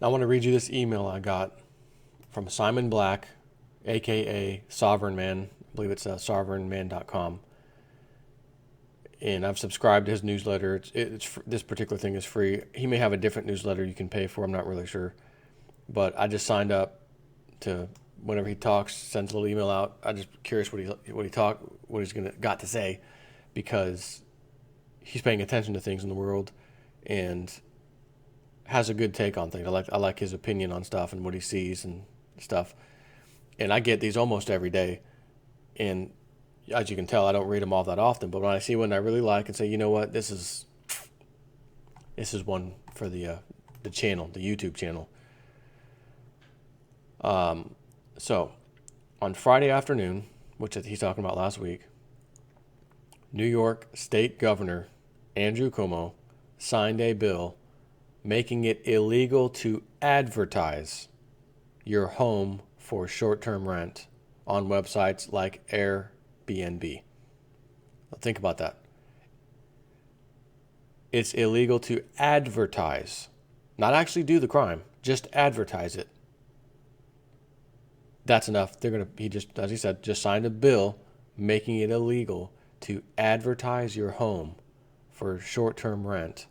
I want to read you this email I got from Simon Black, aka Sovereign Man. I believe it's sovereignman.com. And I've subscribed to his newsletter. This particular thing is free. He may have a different newsletter you can pay for. I'm not really sure. But I just signed up to whenever he talks, sends a little email out. I'm just curious what he's got to say, because he's paying attention to things in the world and has a good take on things. I like his opinion on stuff and what he sees and stuff. And I get these almost every day. And as you can tell, I don't read them all that often. But when I see one I really like and say, you know what, this is one for the channel, the YouTube channel. So on Friday afternoon, which he's talking about last week, New York State Governor Andrew Cuomo signed a bill making it illegal to advertise your home for short-term rent on websites like Airbnb. Think about that. It's illegal to advertise, not actually do the crime, just advertise it. That's enough. He just, as he said, just signed a bill making it illegal to advertise your home for short-term rent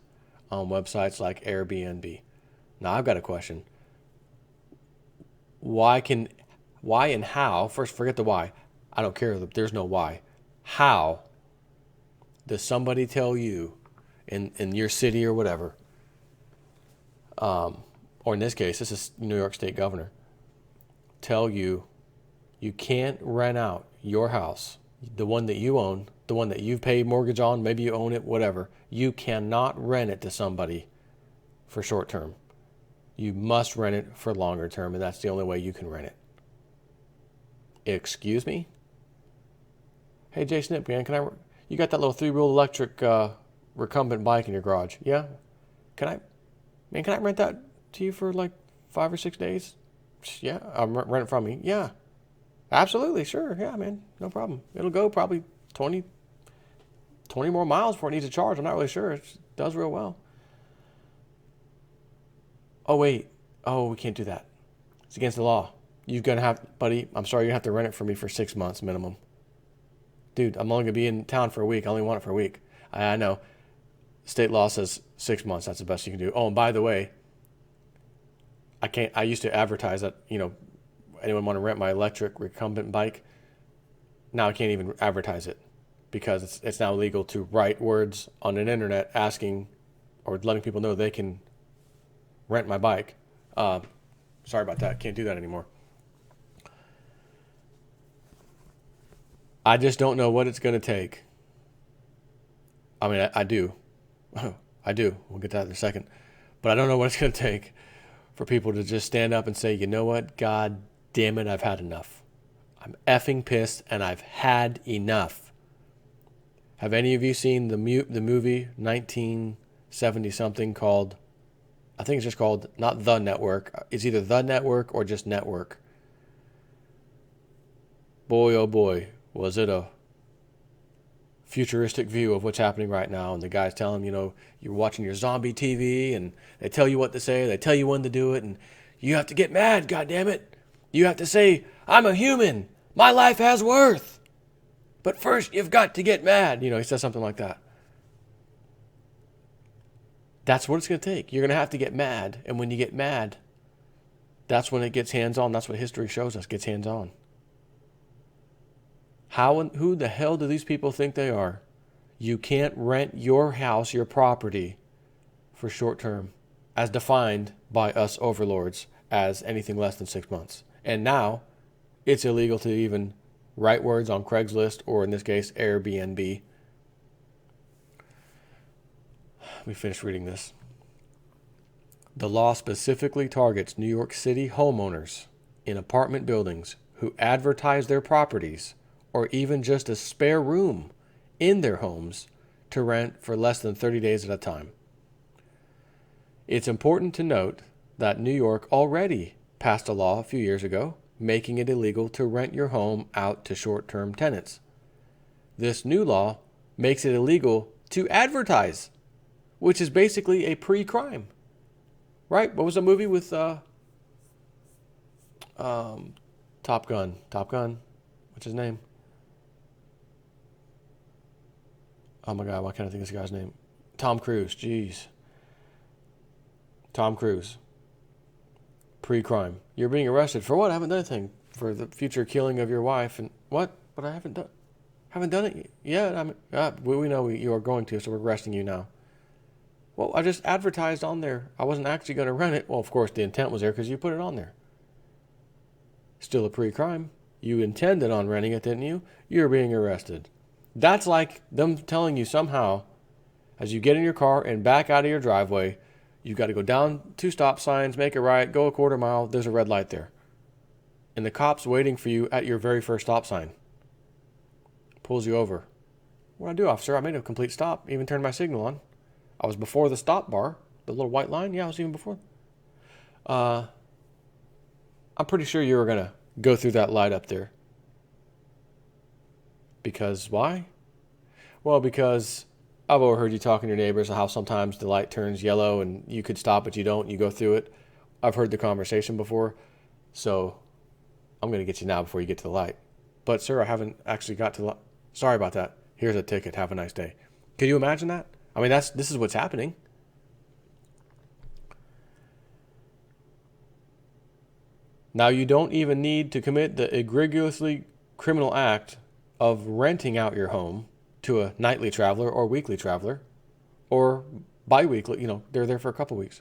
on websites like Airbnb. Now I've got a question. Why and how? First, forget the why. I don't care. There's no why. How does somebody tell you in your city or whatever, or in this case, this is New York State Governor, tell you you can't rent out your house, the one that you own, the one that you've paid mortgage on, maybe you own it, whatever. You cannot rent it to somebody for short term. You must rent it for longer term, and that's the only way you can rent it. Excuse me? Hey, Jay Snip, man, you got that little 3-wheel electric recumbent bike in your garage? Yeah? Can I rent that to you for like 5 or 6 days? Yeah, rent it from me. Yeah, absolutely, sure. Yeah, man, no problem. It'll go probably 20 more miles before it needs a charge. I'm not really sure. It does real well. Oh, wait. Oh, we can't do that. It's against the law. You're going to have, buddy, I'm sorry, you have to rent it for me for 6 months minimum. Dude, I'm only going to be in town for a week. I only want it for a week. I know. State law says 6 months. That's the best you can do. Oh, and by the way, I used to advertise that, anyone want to rent my electric recumbent bike? Now I can't even advertise it because it's now illegal to write words on an internet asking or letting people know they can rent my bike. Sorry about that. Can't do that anymore. I just don't know what it's going to take. I mean, I do. I do. We'll get to that in a second. But I don't know what it's going to take for people to just stand up and say, you know what? God damn it, I've had enough. I'm effing pissed and I've had enough. Have any of you seen the movie 1970-something called, I think it's just called, not The Network. It's either The Network or just Network. Boy, oh boy, was it a futuristic view of what's happening right now. And the guys tell them, you're watching your zombie TV and they tell you what to say. They tell you when to do it. And you have to get mad, goddammit. You have to say, I'm a human. My life has worth. But first, you've got to get mad. He says something like that. That's what it's going to take. You're going to have to get mad. And when you get mad, that's when it gets hands-on. That's what history shows us, gets hands-on. Who the hell do these people think they are? You can't rent your house, your property, for short term, as defined by us overlords as anything less than 6 months. And now, it's illegal to even write words on Craigslist, or in this case, Airbnb. Let me finish reading this. The law specifically targets New York City homeowners in apartment buildings who advertise their properties or even just a spare room in their homes to rent for less than 30 days at a time. It's important to note that New York already passed a law a few years ago making it illegal to rent your home out to short-term tenants. This new law makes it illegal to advertise, which is basically a pre-crime, right? What was the movie with Top Gun? Top Gun? What's his name? Oh my God, why can't I think of this guy's name? Tom Cruise. Jeez. Tom Cruise. Pre-crime. You're being arrested for what? I haven't done anything. For the future killing of your wife. And what? But I haven't done it yet. We know you are going to, so we're arresting you now. Well, I just advertised on there. I wasn't actually going to rent it. Well, of course, the intent was there because you put it on there. Still a pre-crime. You intended on renting it, didn't you? You're being arrested. That's like them telling you somehow, as you get in your car and back out of your driveway, you've got to go down 2 stop signs, make a right, go a quarter mile. There's a red light there. And the cop's waiting for you at your very first stop sign. Pulls you over. What'd I do, officer? I made a complete stop. Even turned my signal on. I was before the stop bar. The little white line. Yeah, I was even before. I'm pretty sure you were going to go through that light up there. Because why? Well, because I've overheard you talking to your neighbors how sometimes the light turns yellow and you could stop but you don't. You go through it. I've heard the conversation before. So I'm going to get you now before you get to the light. But, sir, I haven't actually got to the light. Sorry about that. Here's a ticket. Have a nice day. Can you imagine that? I mean, this is what's happening. Now, you don't even need to commit the egregiously criminal act of renting out your home to a nightly traveler or weekly traveler or bi-weekly. They're there for a couple weeks.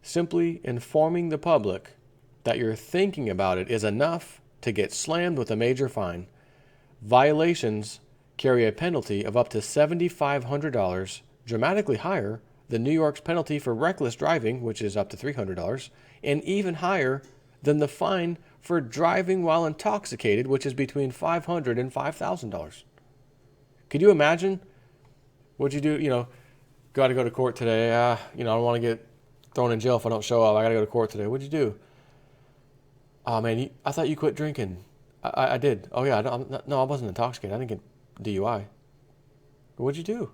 Simply informing the public that you're thinking about it is enough to get slammed with a major fine. Violations carry a penalty of up to $7,500, dramatically higher than New York's penalty for reckless driving, which is up to $300, and even higher than the fine for driving while intoxicated, which is between $500 and $5,000. Could you imagine? What'd you do? Got to go to court today. I don't want to get thrown in jail if I don't show up. I got to go to court today. What'd you do? Oh, man, I thought you quit drinking. I did. Oh, yeah. No, I wasn't intoxicated. I didn't get DUI. What'd you do?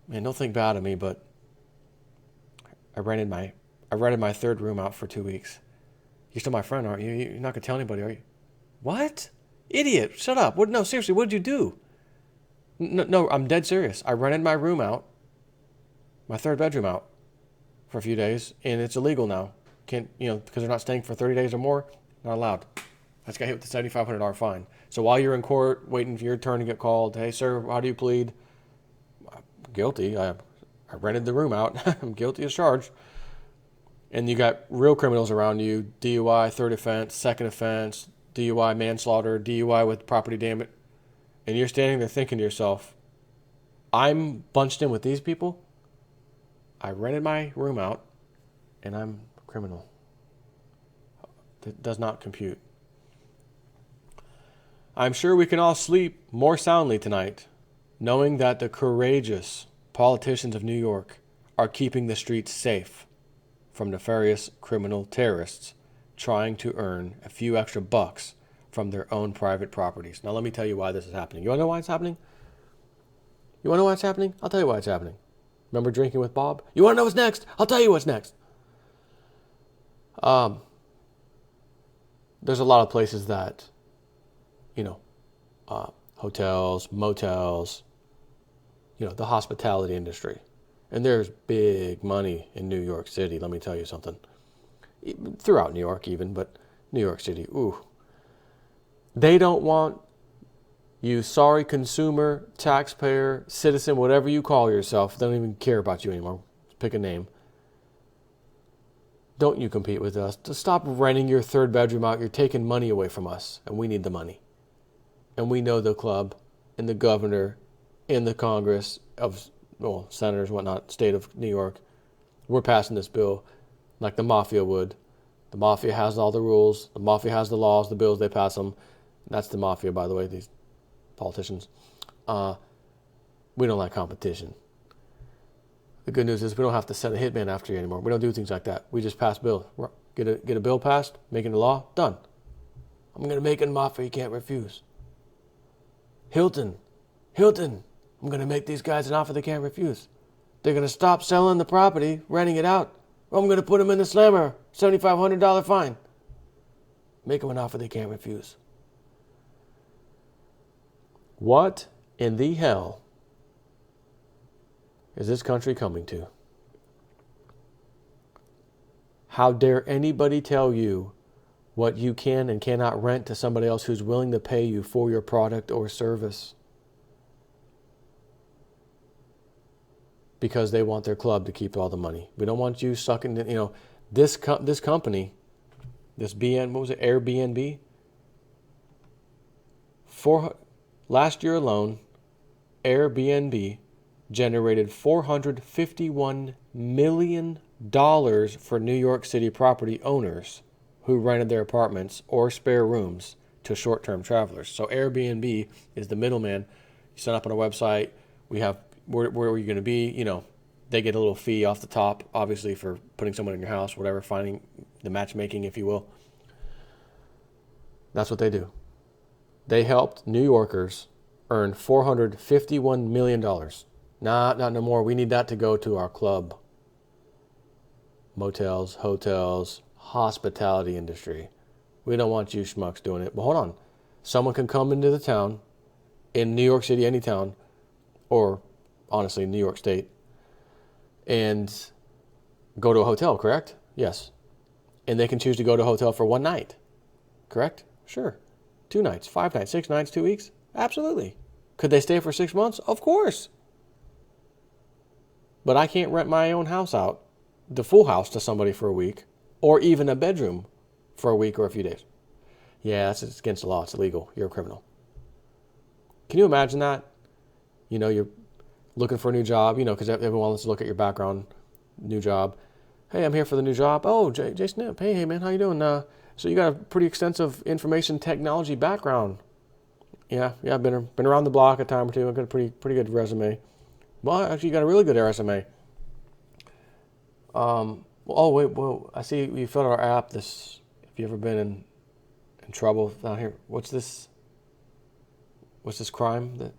Man, don't think bad of me, but I rented my third room out for 2 weeks. You're still my friend, aren't you? You're not going to tell anybody, are you? What? Idiot. Shut up. No, seriously, what did you do? No, I'm dead serious. I rented my room out, my third bedroom out, for a few days, and it's illegal now. Can't, because they're not staying for 30 days or more, not allowed. I just got hit with the $7,500 fine. So while you're in court waiting for your turn to get called, hey, sir, how do you plead? I'm guilty. I rented the room out. I'm guilty as charged. And you got real criminals around you, DUI, third offense, second offense, DUI, manslaughter, DUI with property damage. And you're standing there thinking to yourself, I'm bunched in with these people. I rented my room out, and I'm a criminal. That does not compute. I'm sure we can all sleep more soundly tonight, knowing that the courageous politicians of New York are keeping the streets safe from nefarious criminal terrorists trying to earn a few extra bucks from their own private properties. Now, let me tell you why this is happening. You want to know why it's happening? You want to know why it's happening? I'll tell you why it's happening. Remember drinking with Bob? You want to know what's next? I'll tell you what's next. There's a lot of places that, hotels, motels, the hospitality industry. And there's big money in New York City, let me tell you something. Throughout New York even, but New York City, ooh. They don't want you sorry consumer, taxpayer, citizen, whatever you call yourself. They don't even care about you anymore. Pick a name. Don't you compete with us. Just stop renting your third bedroom out. You're taking money away from us, and we need the money. And we know the club and the governor and the Congress of, senators, whatnot, state of New York. We're passing this bill like the mafia would. The mafia has all the rules. The mafia has the laws, the bills, they pass them. That's the mafia, by the way, these politicians. We don't like competition. The good news is we don't have to send a hitman after you anymore. We don't do things like that. We just pass bills. Get a bill passed, make it a law, done. I'm going to make it an offer you can't refuse. Hilton, I'm going to make these guys an offer they can't refuse. They're going to stop selling the property, renting it out. I'm going to put them in the slammer. $7,500 fine. Make them an offer they can't refuse. What in the hell is this country coming to? How dare anybody tell you what you can and cannot rent to somebody else who's willing to pay you for your product or service? Because they want their club to keep all the money. We don't want you sucking, this company, this Airbnb? Last year alone, Airbnb generated $451 million for New York City property owners who rented their apartments or spare rooms to short-term travelers. So Airbnb is the middleman. You sign up on a website. We have where are you going to be? They get a little fee off the top, obviously, for putting someone in your house, whatever, finding the matchmaking, if you will. That's what they do. They helped New Yorkers earn $451 million. Not no more. We need that to go to our club, motels, hotels, hospitality industry. We don't want you schmucks doing it. But hold on. Someone can come into the town, in New York City, any town, or honestly, New York State, and go to a hotel, correct? Yes. And they can choose to go to a hotel for one night, correct? Sure. 2 nights, 5 nights, 6 nights, 2 weeks? Absolutely. Could they stay for 6 months? Of course. But I can't rent my own house out, the full house, to somebody for a week, or even a bedroom for a week or a few days. Yeah, it's against the law. It's illegal. You're a criminal. Can you imagine that? You're looking for a new job, because everyone wants to look at your background, new job. Hey, I'm here for the new job. Oh, Jay Snip. Hey, man, how you doing? So you got a pretty extensive information technology background. Yeah, I've been around the block a time or two. I've got a pretty good resume. Well, actually, you got a really good resume. Well, I see you filled out our app. Have you ever been in trouble down here? What's this crime that?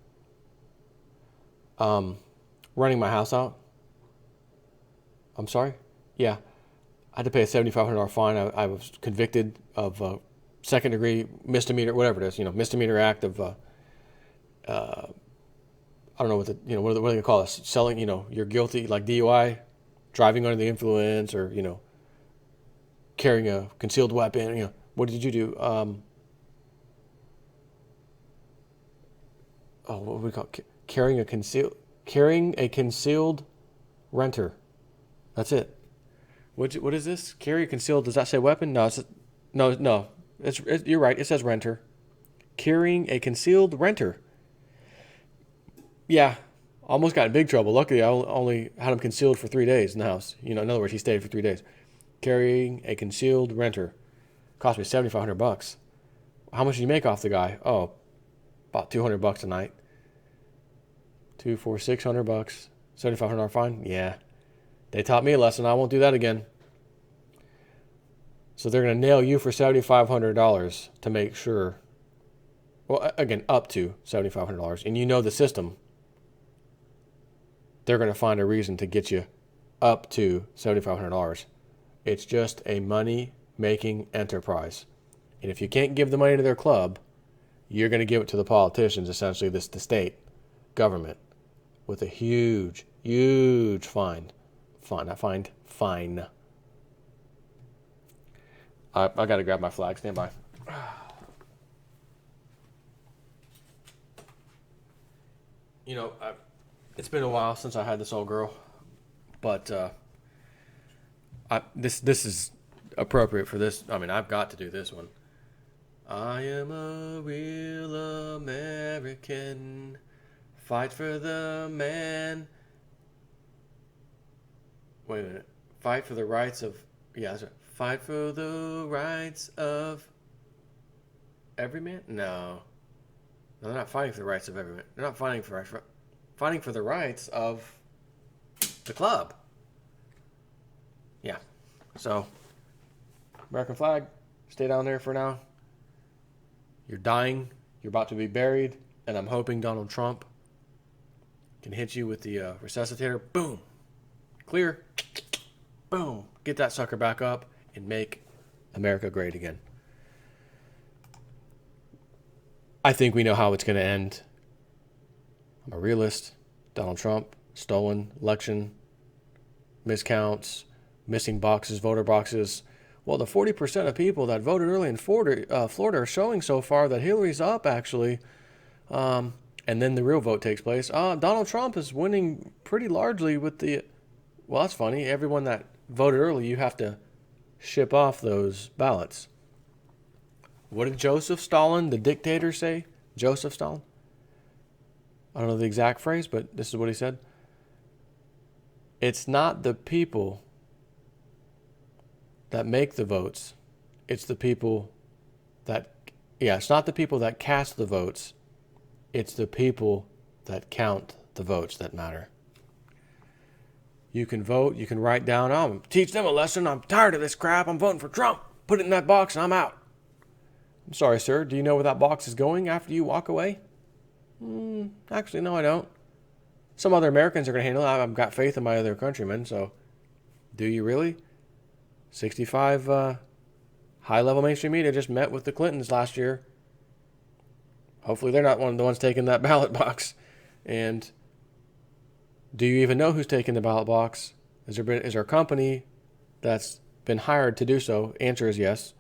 Renting my house out. I'm sorry? Yeah. I had to pay a $7,500 fine. I was convicted of second degree misdemeanor, whatever it is, misdemeanor act of, I don't know what what are they going to call us? Selling, you're guilty, like DUI, driving under the influence, or, carrying a concealed weapon. What did you do? What do we call it? Carrying a concealed renter. That's it. What is this? Carry a concealed. Does that say weapon? No. No. You're right. It says renter. Carrying a concealed renter. Yeah. Almost got in big trouble. Luckily, I only had him concealed for 3 days in the house. In other words, he stayed for 3 days. Carrying a concealed renter. Cost me $7,500. How much did you make off the guy? Oh, about $200 a night. 2, 4, $600, $7,500 fine. Yeah, they taught me a lesson. I won't do that again. So they're going to nail you for $7,500 to make sure. Well, again, up to $7,500, and the system. They're going to find a reason to get you up to $7,500. It's just a money-making enterprise, and if you can't give the money to their club, you're going to give it to the politicians, essentially the state government, with a huge fine. Fine. I got to grab my flag. Stand by. It's been a while since I had this old girl, but this is appropriate for this. I mean, I've got to do this one. I am a real American. Fight for the man. Wait a minute. Fight for the rights of. Yeah, that's right. Fight for the rights of every man? No, they're not fighting for the rights of every man. They're not fighting for the rights of the club. Yeah. So, American flag, stay down there for now. You're dying. You're about to be buried, and I'm hoping Donald Trump can hit you with the resuscitator. Boom. clear, boom, get that sucker back up and make America great again. I think we know how it's going to end. I'm a realist. Donald Trump, stolen election, miscounts, missing boxes, voter boxes. Well, the 40% of people that voted early in Florida are showing so far that Hillary's up, actually. And then the real vote takes place. Donald Trump is winning pretty largely with the... Well, that's funny. Everyone that voted early, you have to ship off those ballots. What did Joseph Stalin, the dictator, say? Joseph Stalin? I don't know the exact phrase, but this is what he said. It's not the people that make the votes. It's the people that... Yeah, it's not the people that cast the votes. It's the people that count the votes that matter. You can vote. You can write down, I'm teach them a lesson. I'm tired of this crap. I'm voting for Trump. Put it in that box and I'm out. I'm sorry, sir. Do you know where that box is going after you walk away? Actually, no, I don't. Some other Americans are going to handle it. I've got faith in my other countrymen, so do you really? 65 high-level mainstream media just met with the Clintons last year. Hopefully they're not one of the ones taking that ballot box. And do you even know who's taking the ballot box? Is there a company that's been hired to do so? Answer is yes.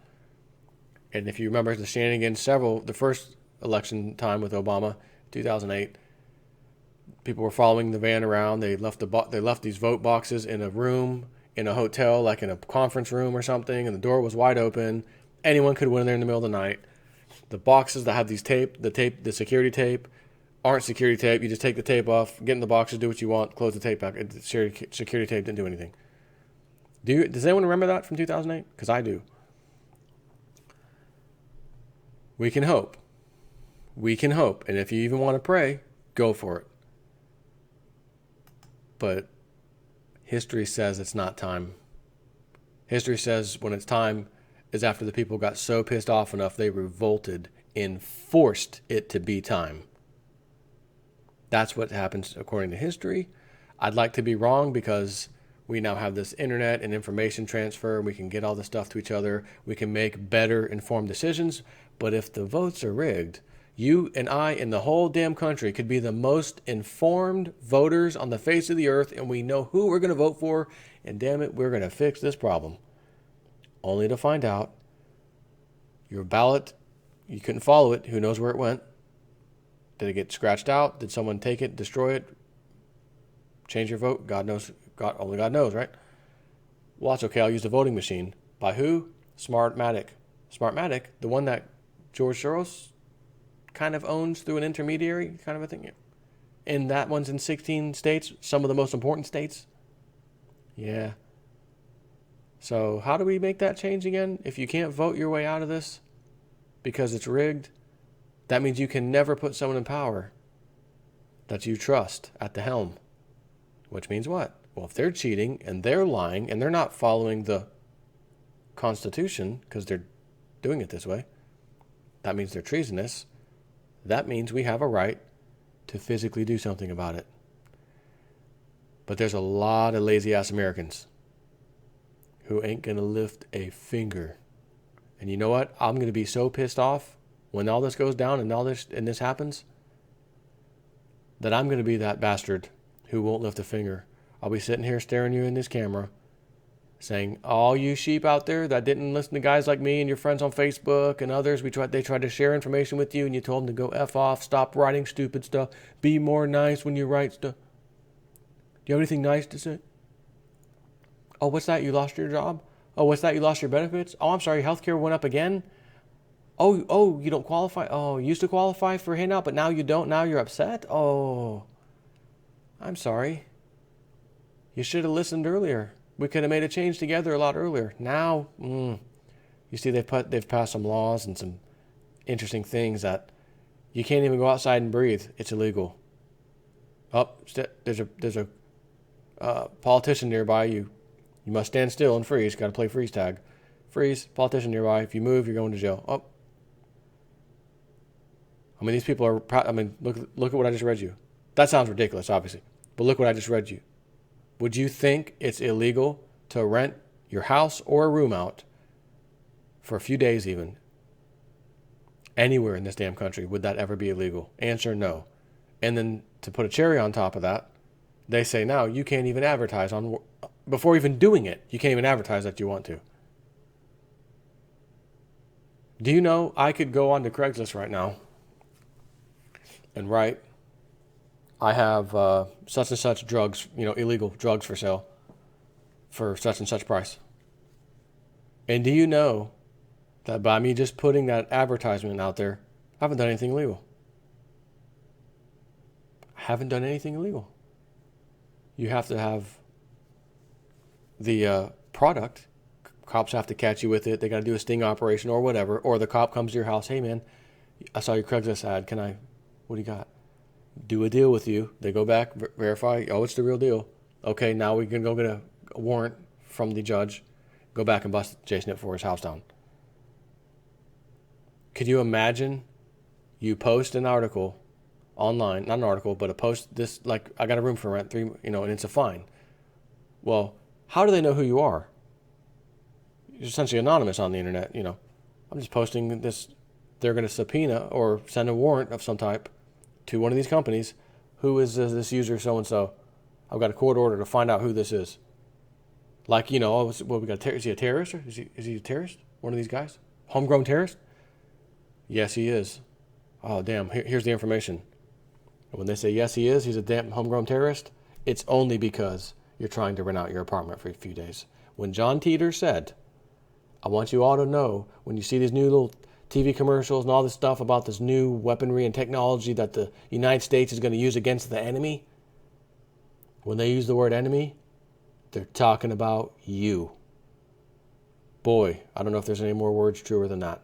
And if you remember the shenanigans, the first election time with Obama, 2008, people were following the van around. They left these vote boxes in a room, in a hotel, like in a conference room or something, and the door was wide open. Anyone could win there in the middle of the night. The boxes that have the security tape, aren't security tape. You just take the tape off, get in the boxes, do what you want, close the tape back. The security tape didn't do anything. Does anyone remember that from 2008? Because I do. We can hope. We can hope. And if you even want to pray, go for it. But history says it's not time. History says when it's time is after the people got so pissed off enough they revolted and forced it to be time. That's what happens according to history. I'd like to be wrong because we now have this internet and information transfer. We can get all this stuff to each other. We can make better informed decisions. But if the votes are rigged, you and I and the whole damn country could be the most informed voters on the face of the earth, and we know who we're going to vote for, and damn it, we're going to fix this problem. Only to find out your ballot, you couldn't follow it. Who knows where it went? Did it get scratched out? Did someone take it, destroy it, change your vote? God knows. Only God knows, right? Well, that's okay. I'll use the voting machine. By who? Smartmatic. Smartmatic, the one that George Soros kind of owns through an intermediary kind of a thing. And that one's in 16 states, some of the most important states. Yeah. So how do we make that change again? If you can't vote your way out of this because it's rigged, that means you can never put someone in power that you trust at the helm. Which means what? Well, if they're cheating and they're lying and they're not following the Constitution because they're doing it this way, that means they're treasonous. That means we have a right to physically do something about it. But there's a lot of lazy-ass Americans who ain't going to lift a finger. And you know what? I'm going to be so pissed off when all this goes down and this happens that I'm going to be that bastard who won't lift a finger. I'll be sitting here staring you in this camera saying, all you sheep out there that didn't listen to guys like me and your friends on Facebook and others, they tried to share information with you and you told them to go F off, stop writing stupid stuff, be more nice when you write stuff. Do you have anything nice to say? Oh, what's that? You lost your job? Oh, what's that? You lost your benefits? Oh, I'm sorry, healthcare went up again? Oh, you don't qualify? Oh, you used to qualify for handout, but now you don't? Now you're upset? Oh, I'm sorry. You should have listened earlier. We could have made a change together a lot earlier. Now, you see, they've passed some laws and some interesting things that you can't even go outside and breathe. It's illegal. Oh, there's a politician nearby. You must stand still and freeze. Got to play freeze tag. Freeze. Politician nearby. If you move, you're going to jail. Oh. I mean, these people are. Look at what I just read you. That sounds ridiculous, obviously, but look what I just read you. Would you think it's illegal to rent your house or a room out for a few days even, anywhere in this damn country? Would that ever be illegal? Answer no. And then to put a cherry on top of that, they say now you can't even advertise on, before even doing it, you can't even advertise that you want to. Do you know I could go onto Craigslist right now and write, I have such and such drugs, illegal drugs for sale for such and such price. And do you know that by me just putting that advertisement out there, I haven't done anything illegal? I haven't done anything illegal. You have to have the product. Cops have to catch you with it. They got to do a sting operation or whatever. Or the cop comes to your house. Hey, man, I saw your Craigslist ad. What do you got? Do a deal with you. They go back, verify. Oh, it's the real deal. Okay, now we can go get a warrant from the judge. Go back and bust Jason it for his house down. Could you imagine you post an article online, not an article, but a post this, like, I got a room for rent, and it's a fine. Well, how do they know who you are? You're essentially anonymous on the internet. I'm just posting this. They're going to subpoena or send a warrant of some type to one of these companies. Who is this user so-and-so? I've got a court order to find out who this is. Like, we got is he a terrorist? Or is he a terrorist? One of these guys? Homegrown terrorist? Yes, he is. Oh, damn. Here's the information. And when they say, yes, he is, he's a damn homegrown terrorist, it's only because you're trying to rent out your apartment for a few days. When John Teeter said, I want you all to know, when you see these new little TV commercials and all this stuff about this new weaponry and technology that the United States is going to use against the enemy, when they use the word enemy, they're talking about you. Boy, I don't know if there's any more words truer than that.